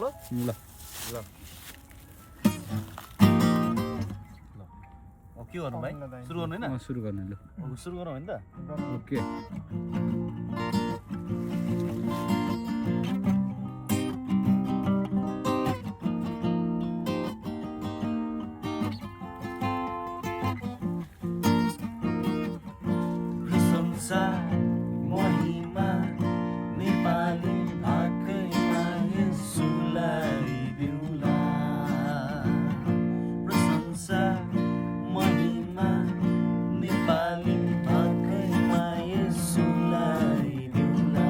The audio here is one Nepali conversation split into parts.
ल ल ल के गर्नु भाइ सुरु गर्नु हैन सुरु गर्ने ल सुरु गरौँ हैन त ओके प्रशंसा महिमा नेपाली भाकैमा यसुलाई दिउँला प्रशंसा महिमा नेपाली भाकैमा यसुलाई दिउँला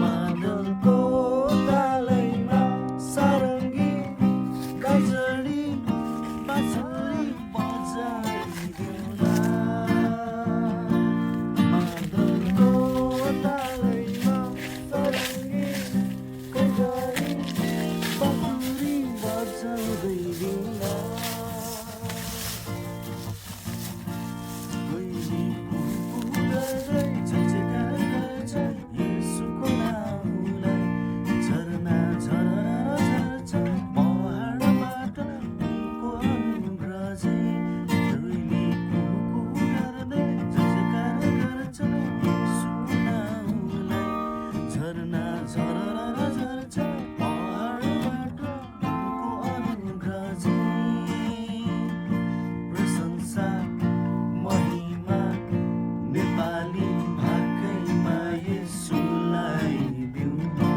मादलको तालैमा सारङ्गी गजडी बाँसुरी बजाइदिउँला मादलको तालैमा सारङ्गी गजडी बाँसुरी बजाउँदैदिउँला कोइली कुकु गर्दै झकझकार गर्छ येशूको नाउँलाई झरना झरना झर्छ पहाडबाट उनको अनुग्रह चाहिँ कोइली कुकु गर्दै झकझकार गर्छ येशूको नाउँलाई झरना झरना झर्छ पहाडबाट उनको अनुग्रह चाहिँ प्रशंसा महिमा नेपाली भाकैमा यसुलाई दिउँला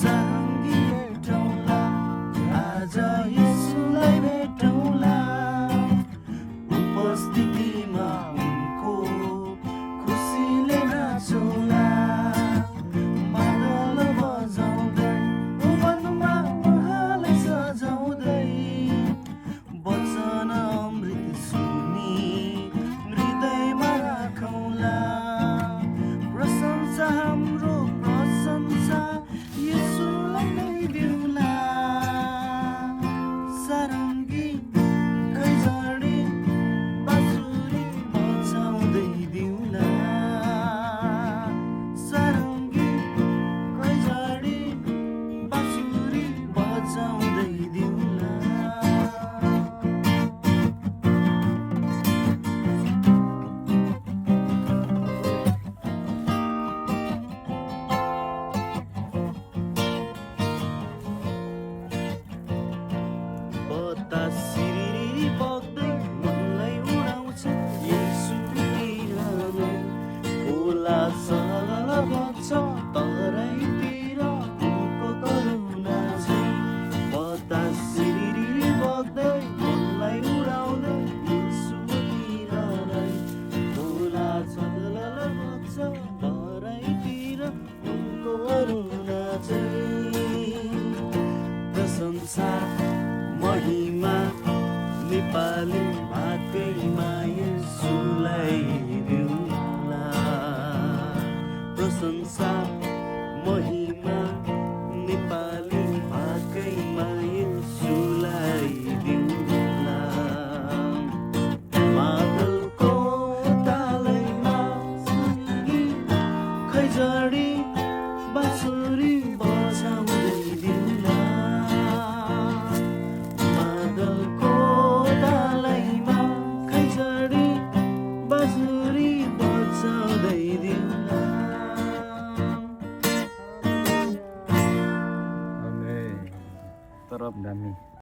सारङ्गी भेटौँला आज यसुलाई भेटौँला उपस्थितिमा उनको खुसीले नाचौँला मादल बजाउँदै वनमा उहाँलाई सजाउँदै वचन अमृत सुनि हृदयमा राखौँला प्रशंसा हाम्रो प्रशंसा यसुलाई नै दिउँला सारङ्गी खैँजडी बाँसुरी बजाउँदै दिउँला सारङ्गी खैँजडी बाँसुरी बजाउँदै दिउँला बतास सिरिरी बग्दै मनलाई उडाउँछ येशूतिर नै खोला सरल बग्छ तराईतिर उनको करुणा चाहिँ बतास सिरिरी बग्दै मनलाई उडाउँदै येशूतिर नै खोला सरल बग्छ तराईतिर उनको करुणा चाहिँ प्रशंसा महिमा नेपाली भाकैमा यसुलाई दिउँला प्रशंसा महिमा नेपाली भाकैमा यसुलाई दिउँला मादलको तालैमा सारङ्गी खैँजडी बाँसुरी बजाउँदै दिउँला मादलको तालैमा खैँजडी बाँसुरी बजाउँदै दिउँला आमेन तर दामी